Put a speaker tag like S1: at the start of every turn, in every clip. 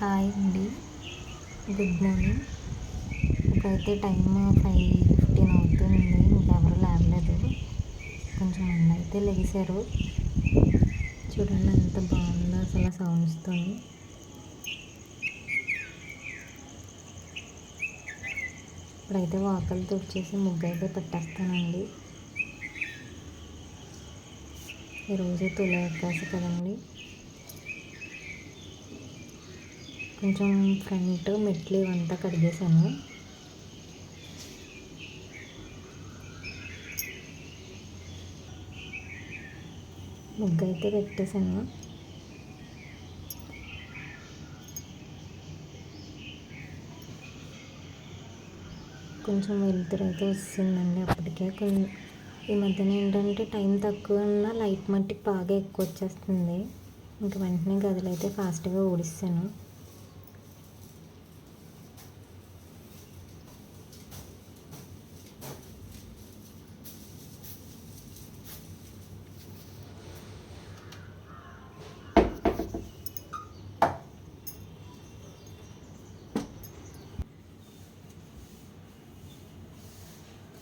S1: Hi అండి, good morning. ఇప్పుడైతే time 5:15 అవుతుంది. ఇంకెవరు లేవలేదు. కొంచెం మంది అయితే లెగిశారు. చూడండి ఎంత బాగుందో అసలు సౌండ్స్తో. ఇప్పుడైతే వాకలు తుడిచేసి ముగ్గు అయితే పెట్టేస్తానండి. ఈరోజు తొలి ఏకాదశి కదండి. కొంచెం ఫ్రంట్ మెట్లు ఇవంతా కడిగేసాను. ముగ్గు అయితే పెట్టేశాను. కొంచెం వెలుతురు అయితే వస్తుందండి అప్పటికే. ఈ మధ్యన ఏంటంటే టైం తక్కువ ఉన్నా లైట్ మట్టికి బాగా ఎక్కువ వచ్చేస్తుంది. ఇంక వెంటనే గదులు అయితే ఫాస్ట్గా ఊడిస్తాను.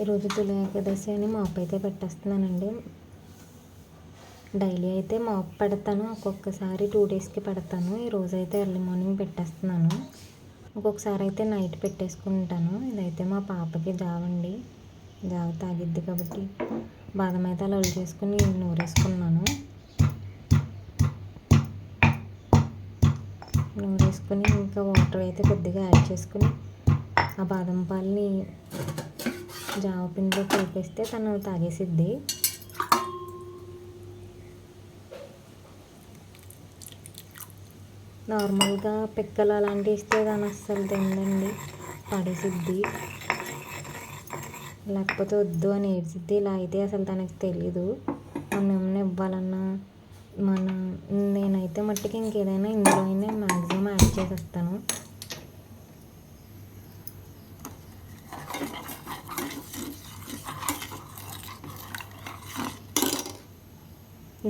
S1: ఈరోజు తొలి ఏకాదశి అని మాప్ అయితే పెట్టేస్తున్నానండి. డైలీ అయితే మాప్ పెడతాను, ఒక్కొక్కసారి 2 డేస్కి పెడతాను. ఈరోజు అయితే ఎర్లీ మార్నింగ్ పెట్టేస్తున్నాను. ఒక్కొక్కసారి అయితే నైట్ పెట్టేసుకుంటాను. ఇదైతే మా పాపకి జావండి, జావ తాగిద్ది కాబట్టి బాదం అయితే అలా చేసుకుని నూరేసుకున్నాను. నూరేసుకుని ఇంకా వాటర్ అయితే కొద్దిగా యాడ్ చేసుకుని ఆ బాదం పాలని జావ పిండిలో కలిపేస్తే తను తాగేసిద్ది. నార్మల్గా పిక్కలు అలాంటివి ఇస్తే తను అస్సలు తిందండి, పడేసిద్ది. లేకపోతే వద్దు అని ఏడ్చిద్ది. ఇలా అయితే అసలు తనకి తెలీదు. మనం ఏమైనా ఇవ్వాలన్నా నేనైతే మట్టికి ఇంకేదైనా ఇందులో అయినా మ్యాక్సిమం యాడ్ చేసేస్తాను.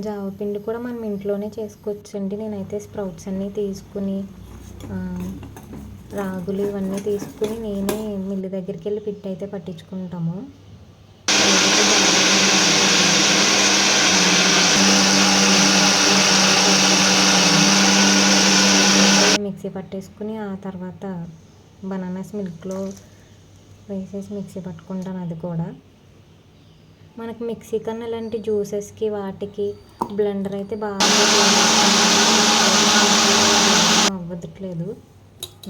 S1: జావపిండి కూడా మనం ఇంట్లోనే చేసుకోవచ్చండి. నేనైతే స్ప్రౌట్స్ అన్నీ తీసుకుని రాగులు ఇవన్నీ తీసుకుని నేనే మిల్లు దగ్గరికి వెళ్ళి పిట్ అయితే పట్టించుకుంటాము. మిక్సీ పట్టేసుకుని ఆ తర్వాత బనానాస్ మిల్క్లో వేసేసి మిక్సీ పట్టుకుంటాను. అది కూడా మనకి మిక్సీ కన్నా ఇలాంటి జ్యూసెస్కి వాటికి బ్లెండర్ అయితే బాగా అవ్వట్లేదు,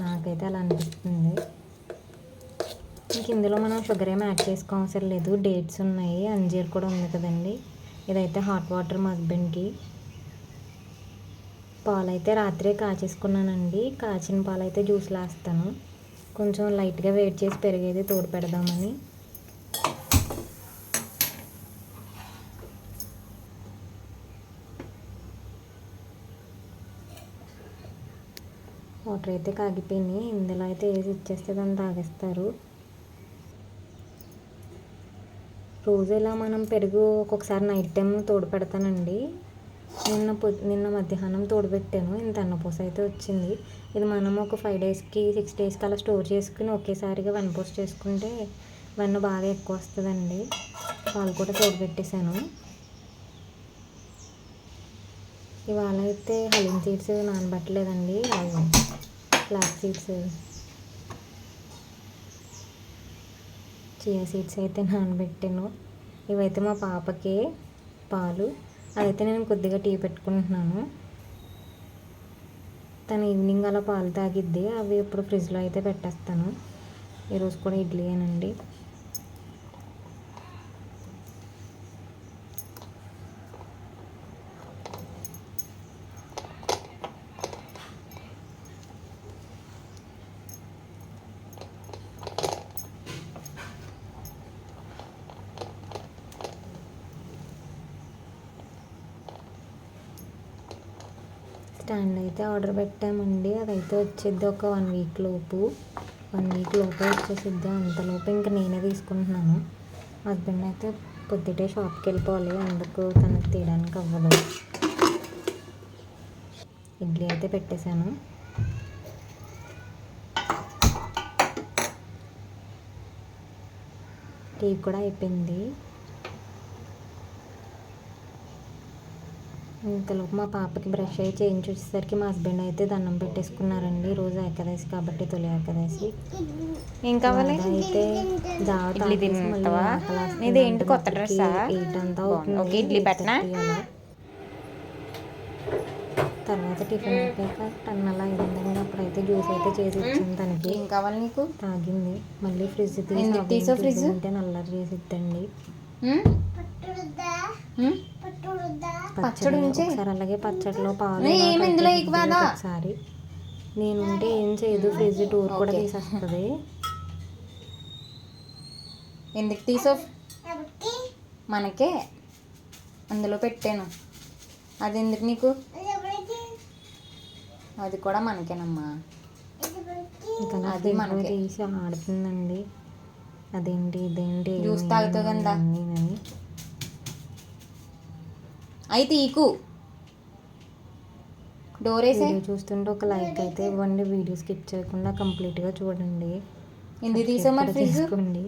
S1: నాకైతే అలా అనిపిస్తుంది. ఇంక ఇందులో మనం షుగర్ ఏమి యాడ్ చేసుకోవసరం లేదు. డేట్స్ ఉన్నాయి, అంజీర్ కూడా ఉంది కదండి. ఇదైతే హాట్ వాటర్ మా హస్బెండ్కి. పాలైతే రాత్రే కాచేసుకున్నానండి. కాచిన పాలైతే జ్యూస్లో వేస్తాను. కొంచెం లైట్గా వేడి చేసి పెరిగేది తోడు పెడదామని. వాటర్ అయితే కాగిపోయినాయి. ఇందులో అయితే వేసి ఇచ్చేస్తే దాన్ని తాగేస్తారు. రోజు ఇలా మనం పెరుగు ఒక్కొక్కసారి నైట్ టైం తోడు పెడతానండి. నిన్న మధ్యాహ్నం తోడు పెట్టాను. ఇంత అన్నపూస అయితే వచ్చింది. ఇది మనం ఒక 5 డేస్కి 6 డేస్కి అలా స్టోర్ చేసుకుని ఒకేసారిగా వెన్నపూస చేసుకుంటే వెన్న బాగా ఎక్కువ వస్తుందండి. పాలు కూడా తోడు పెట్టేశాను. ఇవాళ అయితే హలీమ్ సీడ్స్ నానబెట్టలేదండి, ఫ్లాక్ సీడ్స్, చియా సీడ్స్ అయితే నానబెట్టాను. ఇవైతే మా పాపకి పాలు, అదైతే నేను కొద్దిగా టీ పెట్టుకుంటున్నాను. తను ఈవినింగ్ అలా పాలు తాగిద్ది. అవి ఇప్పుడు ఫ్రిడ్జ్లో అయితే పెట్టేస్తాను. ఈరోజు కూడా ఇడ్లీయేనండి. స్టాండ్ అయితే ఆర్డర్ పెట్టామండి. అదైతే వచ్చేద్ది ఒక 1 వీక్ లోపు. 1 వీక్ లోపే వచ్చేసిద్ది. అంతలోపు ఇంకా నేనే తీసుకుంటున్నాను. హస్బెండ్ అయితే పొద్దుటే షాప్కి వెళ్ళిపోవాలి, అందుకు తనకు తీయడానికి అవ్వదు. ఇడ్లీ అయితే పెట్టేశాను. టీ కూడా అయిపోయింది. ఇంతలోపు మా పాపకి బ్రష్ అయి చేయించి వచ్చేసరికి మా హస్బెండ్ అయితే దండం పెట్టేసుకున్నారండి. రోజు ఏకాదశి కాబట్టి తొలి ఏకాదశి.
S2: ఏం కావాలి?
S1: అయితే
S2: ఇడ్లీ తింటావా? ఇది ఏంటి కొత్త డ్రెస్?
S1: 8 అంతా అవుతుంది.
S2: ఇడ్లీ పెట్టనా?
S1: అలా తర్వాత టిఫిన్ అయిపోయాక 10 అలా అయిందండి. అప్పుడైతే జ్యూస్ అయితే చేసి ఇచ్చాను తనకి.
S2: ఏం కావాలి నీకు?
S1: తాగింది. మళ్ళీ ఫ్రిడ్జ్
S2: ఫ్రిడ్జ్
S1: అంటే నల్లరి చేసిద్దండి.
S2: పచ్చడి
S1: ఒకసారి అలాగే పచ్చడిలో పాలు ఒకసారి నేనుంటే ఏం చేయదు, ఫ్రిడ్జ్ టూర్ కూడా తీసేస్తుంది.
S2: ఎందుకు తీసావు? మనకే అందులో పెట్టాను. అది ఎందుకు నీకు? అది కూడా మనకేనమ్మా.
S1: అది మనకి తీసి ఆడుతుందండి. అదేంటి ఇదేంటి
S2: జ్యూస్ తాగుతావు కదా అయితే ఈకు డోర్ వేసే.
S1: చూస్తుంటే ఒక లైక్ అయితే ఇవ్వండి. వీడియో స్కిప్ చేయకుండా కంప్లీట్గా చూడండి.
S2: ఎందుకు తీసావు మరి ఫ్రిడ్జ్?
S1: తీసుకోండి.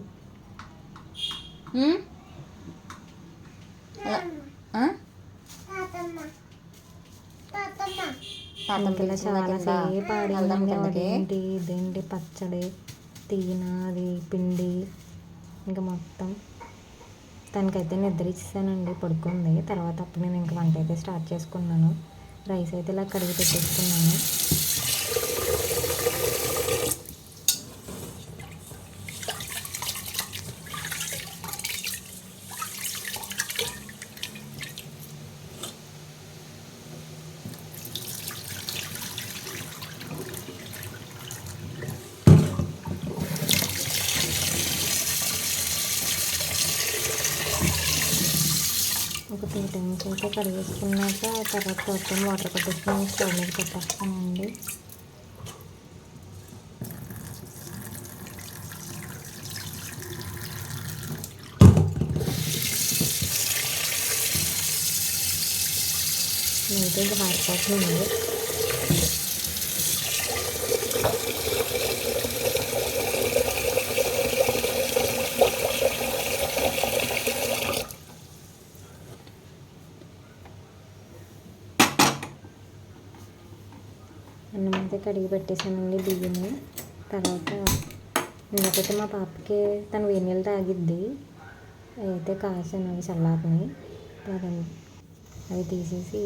S1: చాలాసేపు ఆడిందండి. అదేంటి ఇదేంటి పచ్చడి తీన అది పిండి ఇంకా మొత్తం. తనకైతే నిద్ర ఇచ్చేసానండి, పడుకుంది. తర్వాత అప్పుడు నేను ఇంకా వంట అయితే స్టార్ట్ చేసుకున్నాను. రైస్ అయితే ఇలా కడిగి పెట్టేసుకున్నాను. ఒక 2 టైమ్స్ అయితే కడిగేసుకున్నాక తర్వాత మొత్తం వాటర్ పట్టేసుకుని స్టవ్ మీద పెట్టేస్తానండి. అయితే ఇది మారిపోతుంది. అన్నం అయితే కడిగి పెట్టేసానండి బియ్యము. తర్వాత ఇంకొకటి మా పాపకి తను వేడి నీళ్ళు తాగిద్ది. అయితే కాసాను అవి చల్లారిని. అవి తీసేసి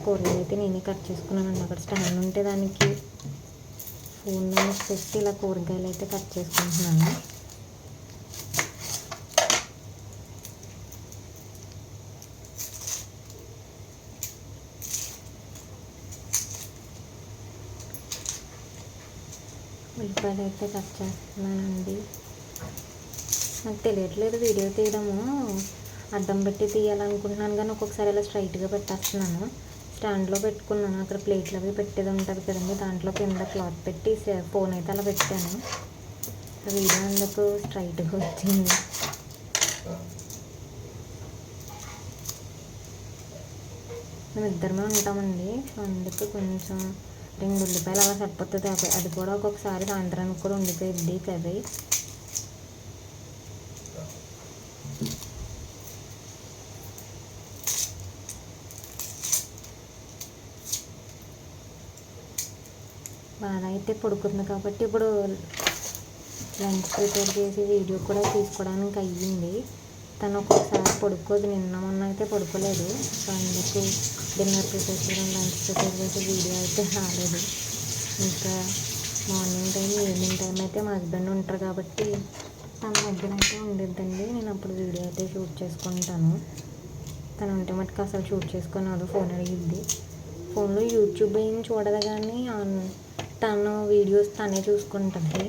S1: కూరగాయలు అయితే నేనే కట్ చేసుకున్నానండి. అక్కడ స్టాండ్ ఉంటే దానికి ఫోన్ పెట్టి ఇలా కూరగాయలు అయితే కట్ చేసుకుంటున్నాను. ఉల్లిపాయలు అయితే కట్ చేస్తున్నానండి. నాకు తెలియట్లేదు వీడియో తీయడము. అడ్డం పెట్టి తీయాలనుకుంటున్నాను కానీ ఒక్కొక్కసారి ఇలా స్ట్రైట్గా పెట్టేస్తున్నాను. స్టాండ్లో పెట్టుకున్నాను. అక్కడ ప్లేట్లు అవి పెట్టేది ఉంటుంది కదండి, దాంట్లో కింద క్లాత్ పెట్టి ఫోన్ అయితే అలా పెట్టాను. వీడియో అందుకు స్ట్రైట్గా వచ్చింది. మేము ఇద్దరమే ఉంటామండి. అందుకు కొంచెం 2 ఉల్లిపాయలు అలా సరిపోతుంది. అది కూడా ఒక్కొక్కసారి సాయంత్రానికి కూడా ఉండిపోయింది కర్రీ. బాగా అయితే పడుకుంది కాబట్టి ఇప్పుడు లంచ్ ప్రిపేర్ చేసి వీడియో కూడా తీసుకోవడానికి అయ్యింది. తను ఒక్కొక్కసారి పడుకోదు. నిన్న మొన్న అయితే పడుకోలేదు. సో అందుకు డిన్నర్ ప్రిపేర్ చేయడం, లంచ్ ప్రిపేర్ చేసి వీడియో అయితే రాలేదు. ఇంకా మార్నింగ్ టైం ఈవినింగ్ టైం అయితే మా హస్బెండ్ ఉంటారు కాబట్టి తన దగ్గర అయితే ఉండిద్దండి. నేను అప్పుడు వీడియో అయితే షూట్ చేసుకుంటాను. తను ఉంటే మటుకు అసలు షూట్ చేసుకున్నాడు, ఫోన్ అడిగిద్ది. ఫోన్లో యూట్యూబ్ ఏం చూడదు కానీ తను వీడియోస్ తనే చూసుకుంటుంది.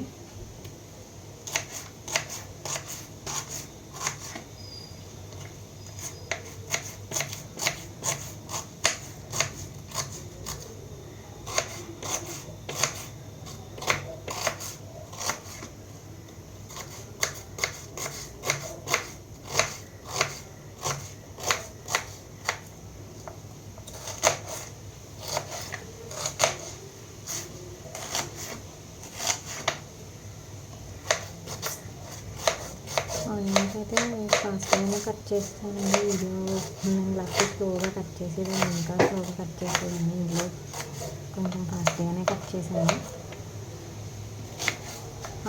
S1: అయితే ఫాస్ట్గానే కట్ చేస్తానండి. వీడియో నేను లేకపోతే స్లోగా కట్ చేసేదాన్ని, ఇంకా స్లోగా కట్ చేసేదాన్ని. ఇందులో కొంచెం ఫాస్ట్గానే కట్ చేశాను.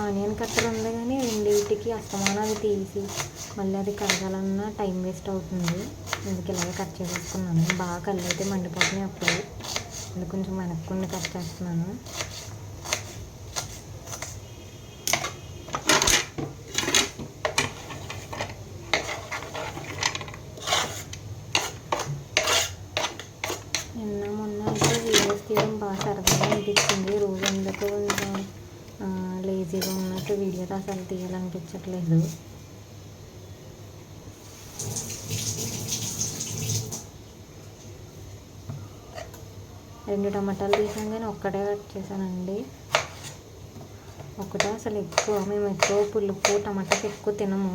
S1: ఆనియన్ కట్టర్ ఉంది కానీ రెండింటికి అస్తమానం అది తీసి మళ్ళీ అది కడగాలన్నా టైం వేస్ట్ అవుతుంది. అందుకే ఇలాగే కట్ చేసేసుకున్నాను. బాగా కళ్ళు అయితే మండిపోతున్నాయి అప్పుడు, అందుకు కొంచెం వెనక్కుండి కట్ చేస్తున్నాను. నిన్న మొన్న అయితే వీడియోస్ తీయడం బాగా సరదాగా అనిపించింది. రోజు ఎందుకు కొంచెం లేజీగా ఉన్నట్టు వీడియోతో అసలు తీయాలనిపించట్లేదు. రెండు టమాటాలు తీసాను కానీ ఒక్కటే కట్ చేశానండి. ఒకటే అసలు మేము ఎక్కువ పులుపు టమాటాస్ ఎక్కువ తినము.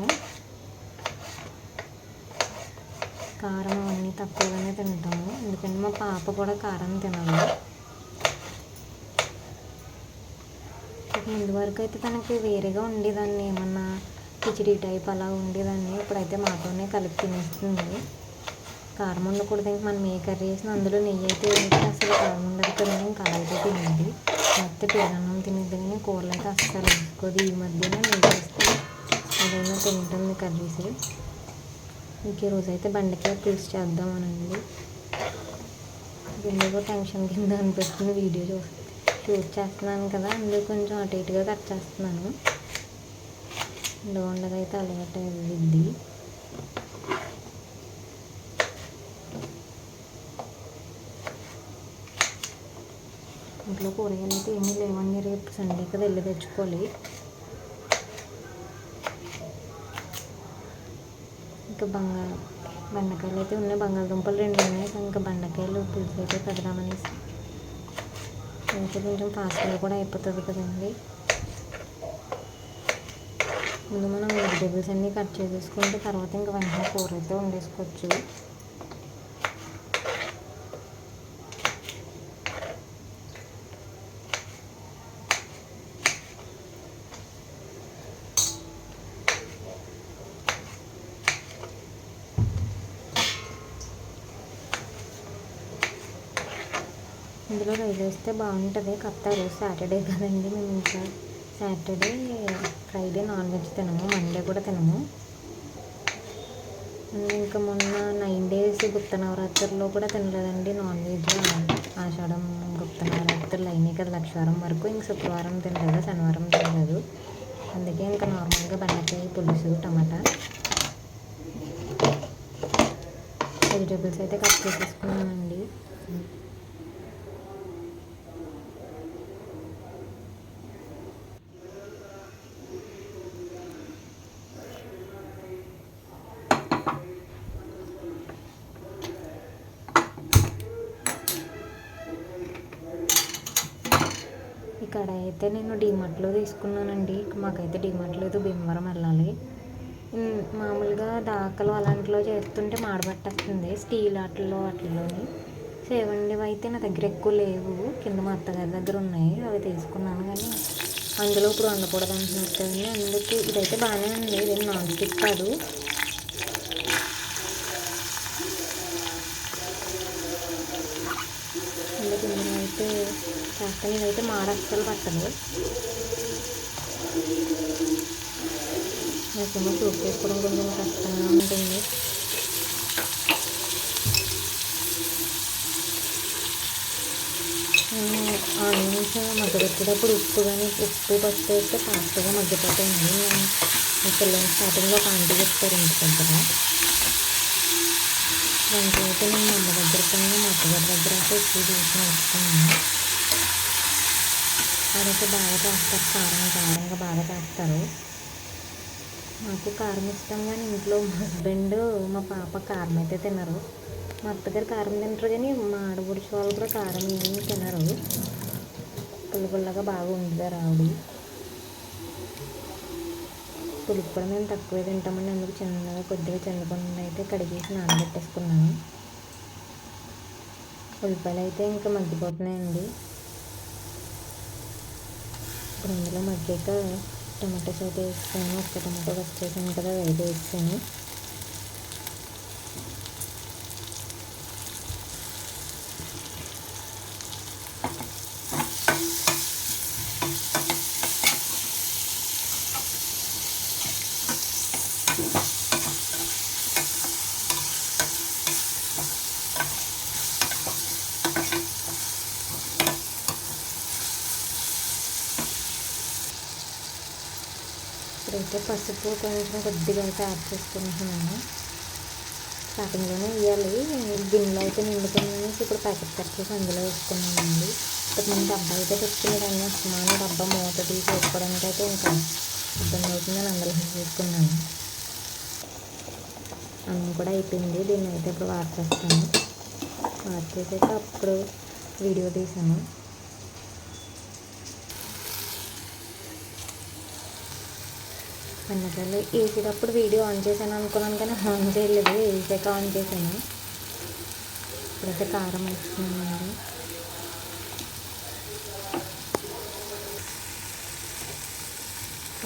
S1: కారం అవన్నీ తక్కువగానే తింటాము, ఎందుకంటే మా పాప కూడా కారం తినదు. ముందు వరకు అయితే తనకి వేరేగా ఉండేదాన్ని, ఏమన్నా కిచిడి టైప్ అలా ఉండేదాన్ని. ఇప్పుడైతే మాతోనే కలిపి తినేస్తుంది. కారం ఉండకూడదు, ఇంక మనం ఏ కర్రీ చేసినా అందులో నెయ్యి అయితే వేస్తే అసలు కారం ఉండదు కదండి. ఇంకా అలా అయితే తినేది. మొత్తం పేరన్నం తినేది కానీ కూరలు అయితే అస్సలు వేసుకోదు. ఈ మధ్యన నెయ్యి వేస్తే అదైనా తింటుంది కర్రీస్. ఇంక ఈరోజు అయితే బెండకాయ పులుసు చేద్దామనండి. ఎందుకో టెన్షన్ కింద అనిపిస్తుంది. వీడియో షూట్ చేస్తున్నాను కదా, అందుకు కొంచెం అటు ఇటుగా కట్ చేస్తున్నాను. దోండగా అలవాటు అయ్యింది. ఇంట్లో కూరగాయలు అయితే ఏమీ లేవండి, రేపు సండే కదా వెళ్ళి తెచ్చుకోవాలి. ఇంకా బెండకాయలు అయితే ఉన్నాయి, బంగాళదుంపలు 2 ఉన్నాయి. ఇంకా బెండకాయలు పులుసు అయితే పెడదామనేసి. అయితే కొంచెం ఫాస్ట్గా కూడా అయిపోతుంది కదండి. ముందు మనం వెజిటేబుల్స్ అన్నీ కట్ చేసేసుకుంటే తర్వాత ఇంకా వెంటనే కూర అయితే వండేసుకోవచ్చు. ఇందులో రైస్ వేస్తే బాగుంటుంది. కాకపోతే ఆ రోజు సాటర్డే కదండి, మేము ఇంకా సాటర్డే ఫ్రైడే నాన్ వెజ్ తినము, మండే కూడా తినము. ఇంకా మొన్న 9 days గుప్త నవరాత్రుల్లో కూడా తినలేదండి నాన్ వెజ్. ఆషాఢం గుప్త నవరాత్రులు అయినాయి కదా లక్షవారం వరకు. ఇంక శుక్రవారం తినలేదు, శనివారం తినలేదు. అందుకే ఇంకా నార్మల్గా బెండకాయ పులుసు టమాటా వెజిటేబుల్స్ అయితే కట్ చేసేసుకున్నానండి. ఇక్కడ అయితే నేను డీమార్ట్లో తీసుకున్నానండి. మాకైతే డీమార్ట్ లేదు, భీమవరం వెళ్ళాలి. మామూలుగా దాకలు అలాంటిలో చేస్తుంటే మాడబట్టేస్తుంది, స్టీల్ వాటిల్లోని. సేవండివి అయితే నా దగ్గర ఎక్కువ లేవు, కింద మా అత్తగారి దగ్గర ఉన్నాయి, అవి తీసుకున్నాను. కానీ అందులో ఇప్పుడు వండకూడదు అంటున్నారు కదండి, అందుకు ఇదైతే బాగానే ఉంది. ఇదేం నాన్ స్టిక్ కాదు. అందుకు ఇందులో అయితే చేస్తాను. ఇదైతే అస్సలు పట్టదు. నాకేమో సూప్ చేసుకోవడం కొంచెం కష్టంగా ఉంటుంది. ఆనియన్స్ మగ్గబెట్టేటప్పుడు ఉప్పు పసుపు వేస్తే ఫాస్ట్గా మగ్గిపోతాయండి. మా పిల్లలు స్టార్టింగ్లో ఒక ఆంటీ చెప్తారు ఇంటి దగ్గర. దాంట్లో అయితే నేను మా అమ్మ దగ్గర కన్నా మా అత్తగారి దగ్గర అయితే ఎక్కువ చూసి నేర్చుకున్నాను. అదైతే బాగా చేస్తారు, కారంగా బాగా చేస్తారు. నాకు కారం ఇష్టం, కానీ ఇంట్లో మా హస్బెండ్ మా పాప కారం అయితే తినరు. మా అత్తగారు కారం తింటారు కానీ మా ఆడపడుచు వాళ్ళు కూడా కారం ఏమీ తినరు. పుల్లగా బాగా ఉండుతారు ఆవిడ. పులుపు కూడా మేము తక్కువే తింటామని అందుకు కొద్దిగా చింతపండు అయితే కడిగేసి నానబెట్టేసుకున్నాను. ఉల్లిపాయలు అయితే ఇంకా మగ్గిపోతున్నాయండి. ఇప్పుడు ఇందులో మగ్గాక టమాటోస్ అయితే వేసాను. ఒక టమాటో కట్ చేసాను కదా, అయితే వేసాను. ఇప్పుడైతే పసుపు కొంచెం కొద్దిగా అయితే యాడ్ చేసుకుంటున్నాను. స్టార్టింగ్లోనే వేయాలి. గిన్నెలో అయితే నిండుతుంది. ఇప్పుడు ప్యాకెట్ కట్ చేసి అందులో వేసుకున్నానండి. ఇప్పుడు నేను డబ్బా అయితే పెట్టుకుని దాన్ని అసమాన డబ్బా మూత తీసి వేసుకోవడానికి అయితే ఇంకా ఇబ్బంది అవుతుందని అందులో వేసుకున్నాను. అన్నం కూడా అయిపోయింది. దీన్ని అయితే ఇప్పుడు వార్చేస్తాను. వార్చేసాక అప్పుడు వీడియో తీసాను. అన్నసార్లు వేసేటప్పుడు వీడియో ఆన్ చేశాను అనుకున్నాను, కానీ ఆన్ చేయలేదు. వేసాక ఆన్ చేశాను. ఇప్పుడైతే కారం వేస్తున్నానండి.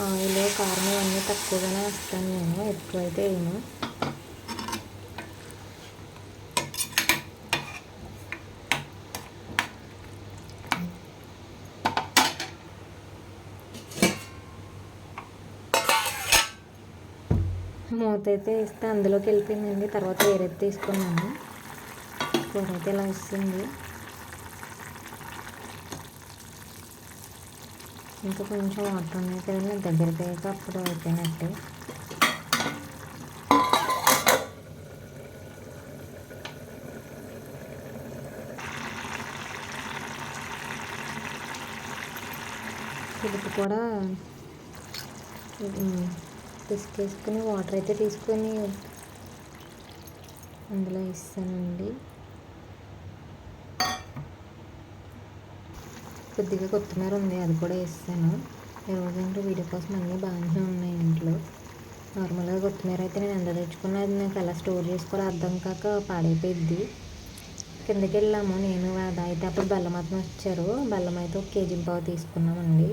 S1: ఆయిల్, కారం ఇవన్నీ తక్కువగానే వేస్తాను నేను, ఎక్కువైతే వేయను. మూత అయితే వేస్తే అందులోకి వెళ్ళిపోయిందండి. తర్వాత వేరేది తీసుకున్నాను. కూర అయితే ఇలా వస్తుంది. ఇంకా కొంచెం వాటర్ ఉన్నాయి కదండి, దగ్గరికి అయ్యాక అప్పుడు అయిపోయినట్టే. పులుపు కూడా పిసికేసుకుని వాటర్ అయితే తీసుకొని అందులో వేస్తానండి. కొద్దిగా కొత్తిమీర ఉంది, అది కూడా వేస్తాను. ఈరోజంటే వీడియో కోసం అన్నీ బాగానే ఉన్నాయి ఇంట్లో. నార్మల్గా కొత్తిమీర అయితే నేను ఎంత తెచ్చుకున్నా అది నాకు ఎలా స్టోర్ చేసుకోవాలో అర్థం కాక పాడైపోయిద్ది. కిందకి వెళ్ళాము నేను, అది అయితే అప్పుడు బెల్లం మాత్రం వచ్చారు. బెల్లం అయితే 1.5 కేజీ తీసుకున్నామండి.